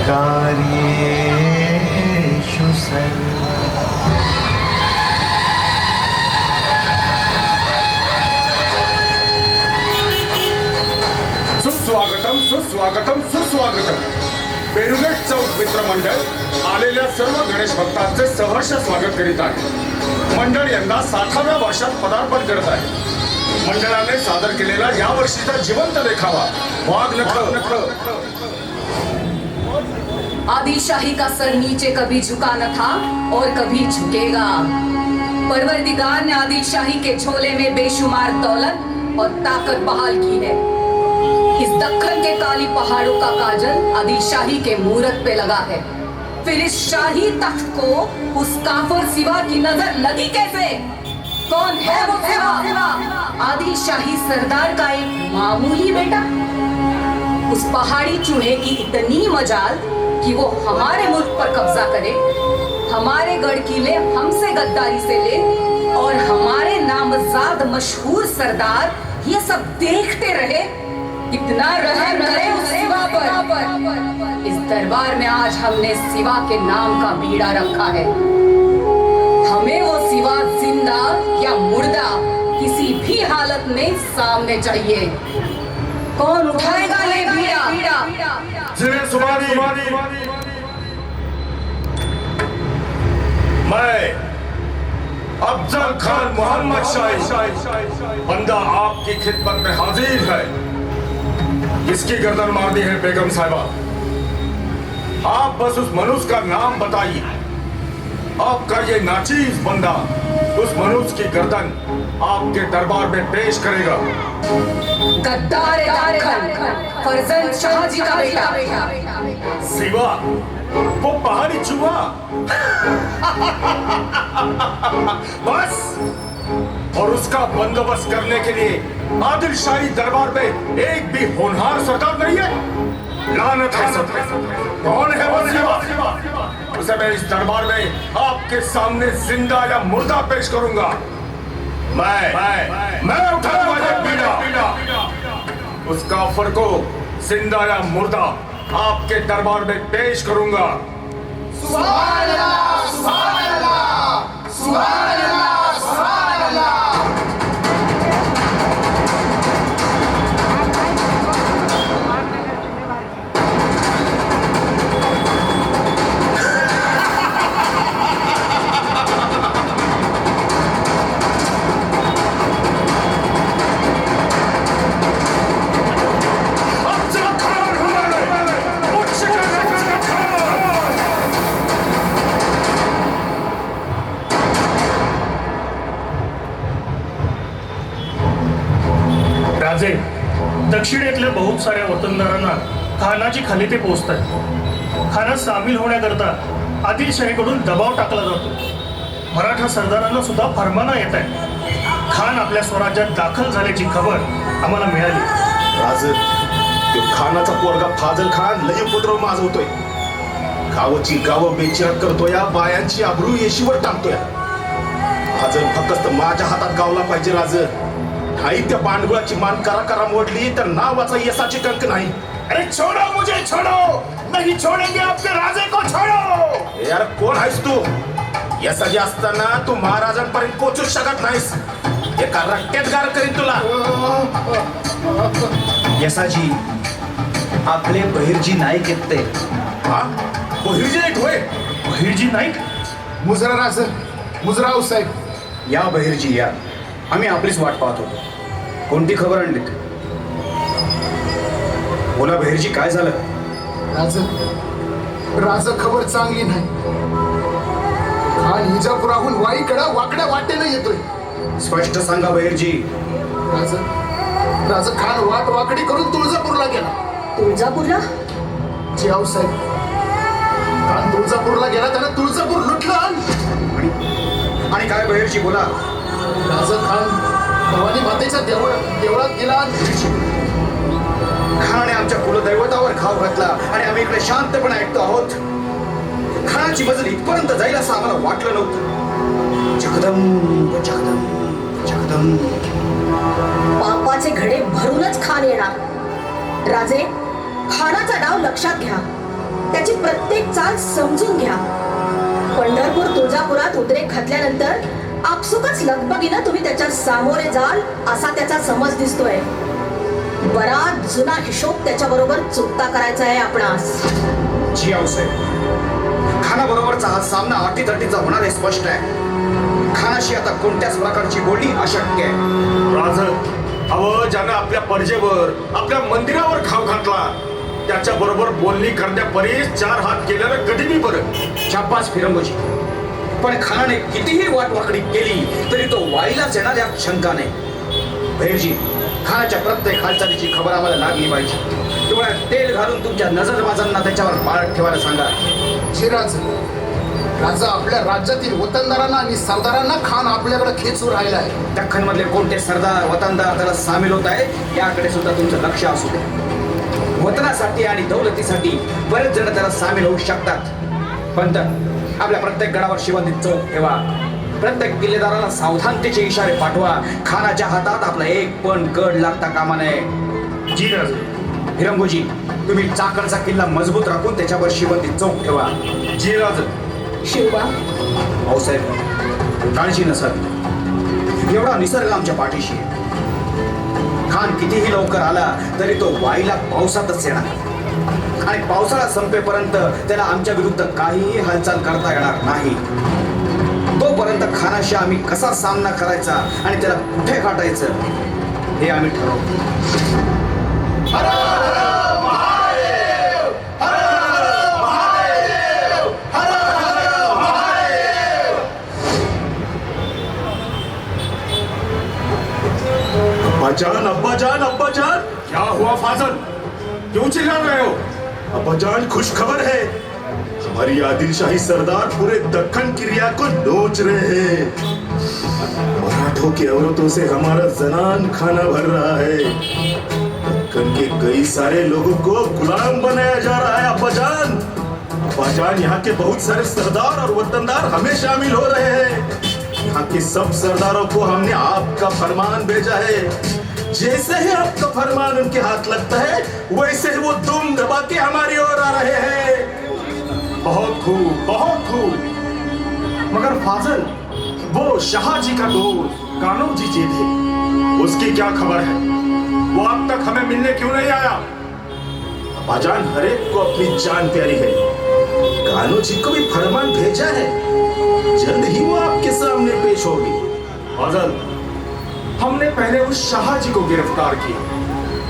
कार्येषु सर्वदा। सुस्वागतम सुस्वागतम सुस्वागतम। बेरुगेट चौक मित्र मंडळ आलेल्या सर्व गणेश भक्तांचे सहर्ष स्वागत करीत आहे। मंडळ यंदा 60व्या वर्षात पदार्पण करत आहे। मंडळाने सादर केलेला या वर्षीचा जिवंत देखावा वाघ नख। आदिशाही का सर नीचे कभी झुका न था और कभी झुकेगा। परवरदिगार ने आदिशाही के झोले में बेशुमार दौलत और ताकत बहाल की है। इस दक्कन के काली पहाड़ों का काजल आदिशाही के मूरत पे लगा है। फिर इस शाही तख्त को उस काफिर सिवा की नजर लगी कैसे? कौन है वो सिवा? आदिशाही सरदार का एक मामूली बेटा। उस पहाड़ी चूहे की इतनी मजाल कि वो हमारे मुल्क पर कब्जा करे, हमारे गढ़ किले हमसे गद्दारी से ले और हमारे नामजाद मशहूर सरदार ये सब देखते रहे। कितना रहम रहे उस सिवा पर। इस दरबार में आज हमने सिवा के नाम का बीड़ा रखा है। हमें वो सिवा जिंदा या मुर्दा किसी भी हालत में सामने चाहिए। कौन उठाएगा ये बीड़ा? जिन्हें सुमारी मैं अफजल खान मोहम्मद शाही बंदा आपकी खिदमत में हाजिर है। किसकी गर्दन मार दी है बेगम साहिबा? आप बस उस मनुष्य का नाम बताइए। आपका ये नाचीज बंदा उस मनुष्य की गर्दन आपके दरबार में पेश करेगा। गद्दार फर्जंद शाहजी का बेटा सिवा वो पहाड़ी चूहा। बस और उसका बंदोबस्त करने के लिए आदिल शाही दरबार में एक भी होनहार सरदार नहीं है। लानत है सब। कौन है वो सिवा? उसे मैं इस दरबार में आपके सामने जिंदा या मुर्दा पेश करूंगा। मैं उठाऊंगा ये बीड़ा। उस काफिर को जिंदा या मुर्दा आपके दरबार में पेश करूंगा। सुभान अल्लाह, सुभान अल्लाह, सुभान अल्लाह, सुभान अल्लाह। राजे, दक्षिणेतल्या बहुत साऱ्या वतनदारांना खानाची खलिते पोचत आहेत। खानात सामील होण्याकरता आदिलशाहीकडून दबाव टाकला जातो। मराठा सरदारांना सुद्धा फरमाना येत आहे। खान आपल्या स्वराज्यात दाखल झाल्याची खबर आम्हाला मिळाली। राजे, तो खानाचा पोरगा फाजल खान लय उपद्रव माजवतोय। गावाची गावं बेचिरात करतोय, बायांची आबरू येशीवर टाकतोय। फाजल फक्त माझ्या हातात गावला पाहिजे राजे। नाही त्या पांडुळाची मान करा मोडली तर नावाचा यशाची कंक नाही। अरे छोड़ो मुझे, छोड़ो। नहीं छोड़ेंगे आपके राजे को, छोड़ो। यार कोण आहेस तू? यशाची असताना तू महाराजांपर्यंत पोहोचू शकत नाहीस। एका रट्ट्यात गार करीन तुला। यसाजी, आपले बहिर्जी नाईक आहेत ते। हा बहिर्जी एक होय? बहिर्जी नाईक? मुजरा राज, मुजराव साहेब। या बहिर्जी या, आम्ही आपलीच वाट पाहत होतो। कोणती खबर आणलीत? बोला बहिर्जी, काय झालं? राज खबर चांगली नाही। खान इजापुराहून वाईकडे वाकड्या वाटेने येतोय। स्पष्ट सांगा बहिर्जी। राज खान वाकडी करून तुळजापूरला गेला। तुळजापूरला? जियाऊ साहेब, खान तुळजापूरला गेला, त्यानं तुळजापूर लुटलं। आणि काय बहिर्जी, बोला। राज खान भवानी मातेच्या देवळात गेला। खानाने आमच्या कुलदैवतावर घाव घातला आणि आम्ही इकडे शांतपणे ऐकतो आहोत। खानाची मजल इथपर्यंत जाईल असं आम्हाला वाटलं नव्हतं। जगदंब जगदंब जगदंब। पापाचे घडे भरूनच खान येणार। राजे, खानाचा डाव लक्षात घ्या। त्याची प्रत्येक चाल समजून घ्या. पंढरपूर तुळजापुरात उद्रेक घातल्यानंतर आपसुकच लगबगीनं तुम्ही त्याच्या सामोरे जाल असा त्याचा समज दिसतोय. बराच जुना हिशोब त्याच्या बरोबर चुकता करायचा आहे आपणास. जी आऊसाहेब, खाना बरोबरचा हा सामना अटीतटीचा होणार हे स्पष्ट आहे. खानाशी आता कोणत्याच प्रकारची बोलणी अशक्य आहे. राज अव ज्यानं आपल्या पर्जेवर आपल्या मंदिरावर खाव घातला त्याच्या बरोबर बोलणी करण्यापरीस 4 हात केल्यानं कधी मी बरं. शाबास फिरंगोजी, पण खानाने कितीही वाटवाकडी केली तरी तो वाईलाच येणार यात शंका नाही. भैरजी, खानाच्या प्रत्येक हालचालीची खबर आम्हाला लागली पाहिजे. डोळ्यात तेल घालून तुमच्या नजरबाजांना त्याच्यावर पाळत ठेवायला सांगा. शिराज राजा आपल्या राज्यातील वतनदारांना आणि सरदारांना खान आपल्याकडे खेचून राहिलाय. दख्खनमधले कोणते सरदार वतनदार त्याला सामील होत आहे याकडे सुद्धा तुमचं लक्ष असू दे. वतनासाठी आणि दौलतीसाठी बरेच जण त्याला सामील होऊ शकतात. पण आपल्या प्रत्येक गडावर शिवंदित चौक ठेवा. प्रत्येक किल्लेदाराला सावधानतेचे इशारे पाठवा. खानाच्या हातात आपला एक पण गड लागता कामा नये. जी राज. हिरंगोजी, तुम्ही चाकणचा किल्ला मजबूत राखून त्याच्यावर शिवंदित चौक ठेवा. जी राज. शिवबा, भाऊसाहेब, काळजी नसत. एवढा निसर्ग आमच्या पाठीशी आहे. खान कितीही लवकर आला तरी तो वाईला पावसातच येणार आणि पावसाळा संपेपर्यंत त्याला आमच्या विरुद्ध काहीही हालचाल करता येणार नाही. तोपर्यंत खानाशी आम्ही कसा सामना करायचा आणि त्याला कुठे गाठायचं हे आम्ही ठरवू. अब्बा जान, क्या हुआ फाजल, क्यों चिल्ला रहे हो? अब्बा जान, खुश खबर है. हमारी आदिल शाही सरदार पूरे दक्कन की रिया को नोच रहे हैं. मराठों की औरतों से हमारा जनान खाना भर रहा है. दक्कन के कई सारे लोगों को गुलाम बनाया जा रहा है. अब्बा जान, यहाँ के बहुत सारे सरदार और वतनदार हमें शामिल हो रहे हैं. यहाँ के सब सरदारों को हमने आपका फरमान भेजा है. जैसे ही आपका फरमान उनके हाथ लगता है वैसे ही वो दुम दबा के हमारी ओर आ रहे हैं. बहुत खूब, बहुत खूब. मगर फाजल, वो शाहजी का दोस्त कान्हो जी थे, उसकी क्या खबर है? वो अब तक हमें मिलने क्यों नहीं आया? अब्बाजान, हर एक को अपनी जान प्यारी है. कान्हो जी को भी फरमान भेजा है. जल्द ही वो आपके सामने पेश होगी. फाजल, हमने पहले उस शाहजी को गिरफ्तार किया,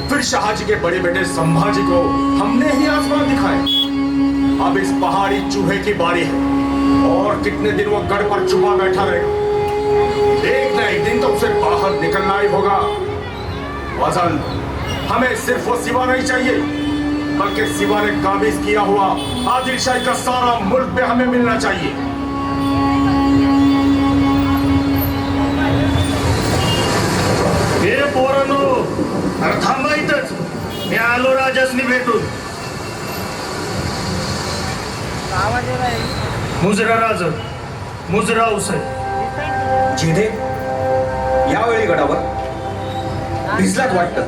फिर शाहजी के बड़े बेटे संभाजी को हमने ही आसमान दिखाए. अब इस पहाड़ी चूहे की बारी है और कितने दिन वो गढ़ पर छुपा बैठा रहेगा. एक न एक दिन तो उसे बाहर निकलना ही होगा. फाजल, हमें सिर्फ वो सिवा नहीं चाहिए बल्कि सिवा ने काबिज किया हुआ आदिल शाही का सारा मुल्क पे हमें मिलना चाहिए. हे पोरांनो, अरे थांबा इथंच. मी आलो राजासनी भेटून. मुजरा राज, मुजरा औसाहेब. जिथे यावेळी गडावर भिजलात वाटतं.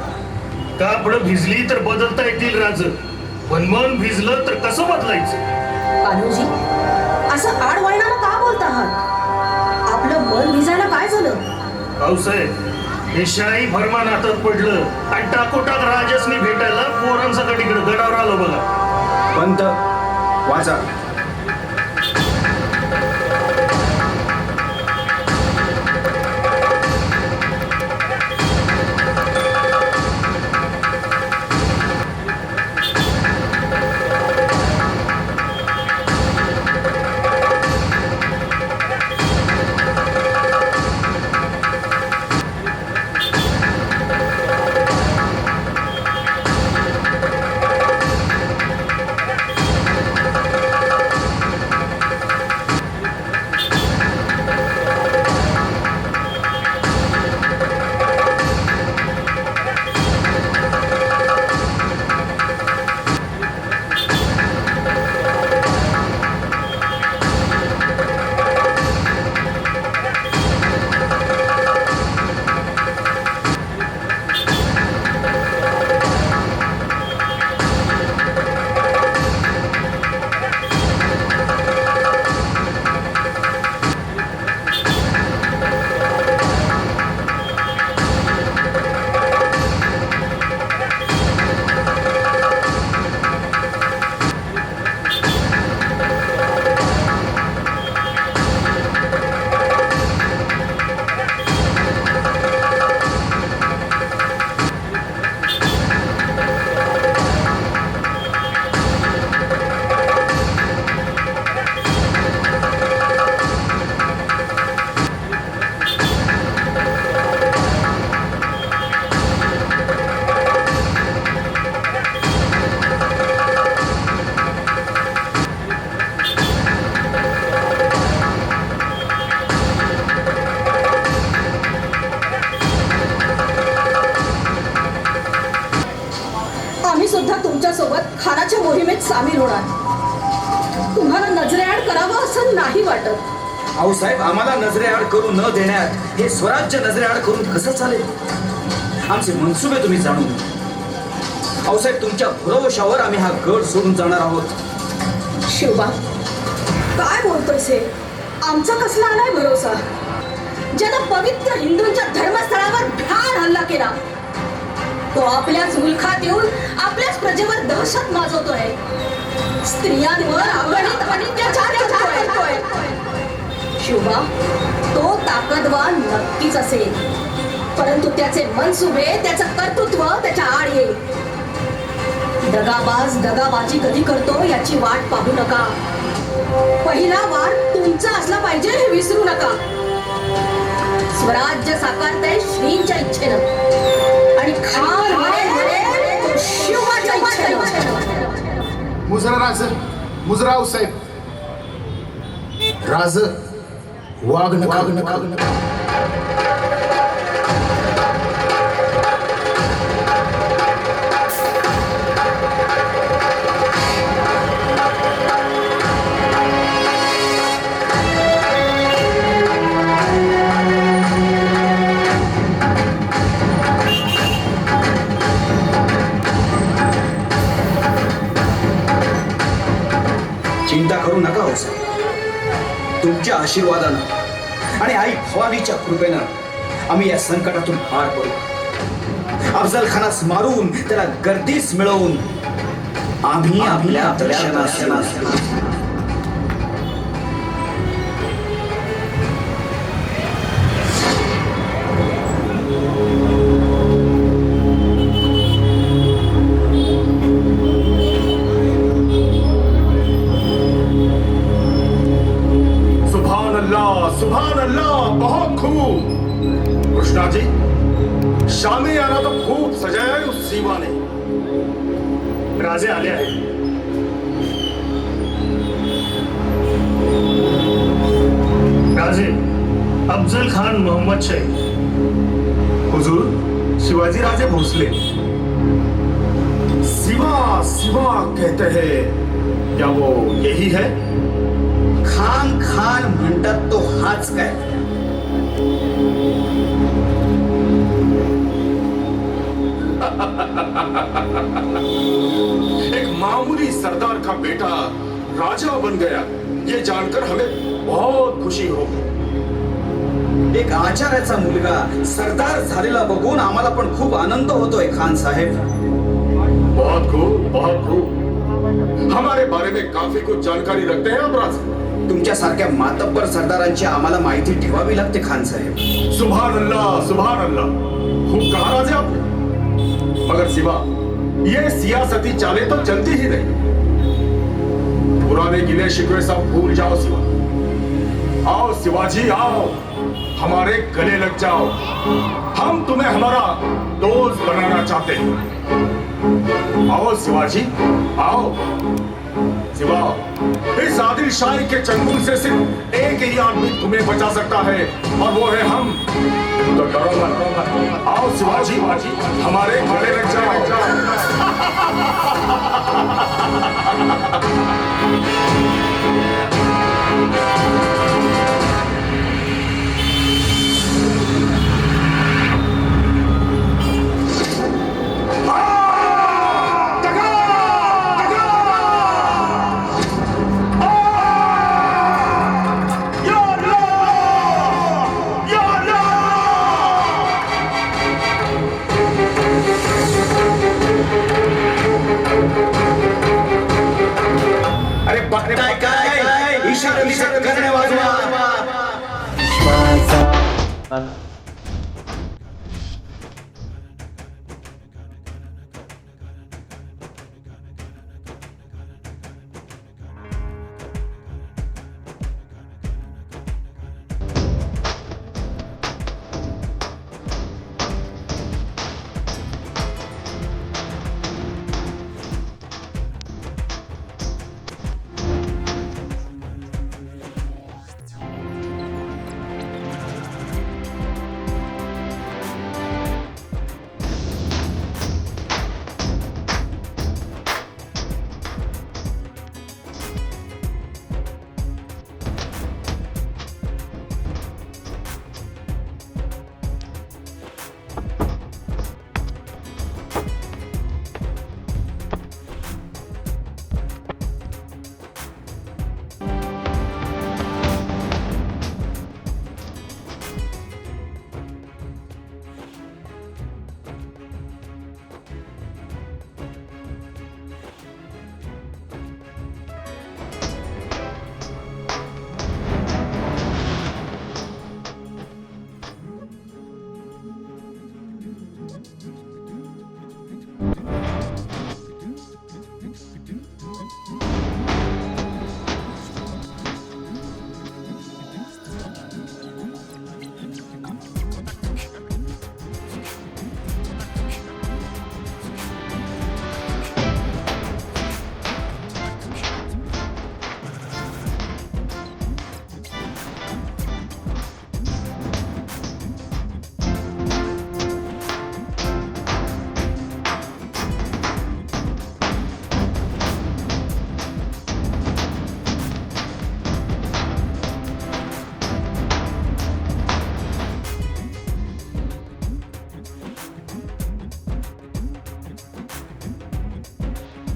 कापडं भिजली तर बदलता येतील राज, पण मन भिजलं तर कसं बदलायचं? कान्होजी, असं आडवळणाला का बोलत आहात? आपलं मन भिजायला काय झालं? औसाहेब, हे शाही फरमान हातात पडलं आणि टाकोटाक राजासनी भेटायला पोरांसकट इकडे गडावर आलो बघा. पंत वाचा. सुद्धा तुमच्या सोबत खानाच्या मोहिमेत सामील होणार. तुम्हाला नजरेआड करावं असं नाही वाटत. अहो साहेब, आम्हाला नजरेआड करू न देण्यात हे स्वराज्य नजरेआड करून कसं चालेल? आमचे मनसुबे तुम्ही जाणून घ्या. अहो साहेब, तुमच्या भरोशावर आम्ही हा गड सोडून जाणार आहोत. शिवबा, काय बोलतोयस हे? आमचा कसला आलाय भरोसा? ज्यानं पवित्र हिंदूंच्या धर्मस्थळावर भ्याड हल्ला केला, तो आपल्याच मुलखात येऊन आपल्याच प्रजेवर दहशत माजवतोय. स्त्रियांवर अगणित अत्याचार करतोय. शिवबा, तो ताकदवान नक्कीच असेल, परंतु त्याचे मनसुबे, त्याचं कर्तृत्व त्याच्या आड येईल. दगाबाज दगाबाजी कधी करतो याची वाट पाहू नका. पहिला वार तुमचा असला पाहिजे हे विसरू नका. स्वराज्य साकारतंय श्रींच्या इच्छेनं आणि खान मिळेल तो शिवाच्या इच्छेनं. मुजराव साहेब, राज वाघ नका. चिंता करू नका हो साहेब. तुमच्या आशीर्वादानं आणि आई भवानीच्या कृपेनं आम्ही या संकटातून पार पडू. अफजल खानास मारून त्याला गर्दीस मिळवून आम्ही आपल्या दर्शनास येऊ. सुभान अल्लाह, बहुत खूब. कृष्णा जी, शामी आना तो खूप सजाया है उस सीमा ने. राजे आले आहेत. राजे अफजल खान मोहम्मद शैख. हुजूर, शिवाजी राजे भोसले. सिवा सिवा कहते हैं, क्या वो यही है? खान खान म्हणतात तो हाच काय? एक मामूली सरदार का बेटा राजा बन गया, ये जानकर हमें बहुत खुशी होगी. एक आचार्याचा मुलगा सरदार झालेला बघून आम्हाला पण खूप आनंद होतोय खान साहेब. बहुत खूब, बहुत खूब. हमारे बारे में काफी कुछ जानकारी रखते हैं आप राजा. तुमच्यासारख्या मातब्बर सरदारांची आम्हाला माहिती ठेवावी लागते खान साहेब. सुभान अल्लाह, सुभान अल्लाह. खूब कहा राजे आपने. मगर सिवा, ये सियासती चालें तो चलती ही नहीं. पुराने गिले शिकवे सब भूल जाओ सिवा. आओ शिवाजी, आओ, हमारे गले लग जाओ. हम तुम्हें हमारा दोस्त बनाना चाहते हैं. आओ शिवाजी, आओ. सिवा, इस आदिल शाही के चंगुल से सिर्फ एक ही आदमी तुम्हें बचा सकता है, और वो है हम. तो डरो मत. आओ शिवाजी, हमारे गले लग जाओ.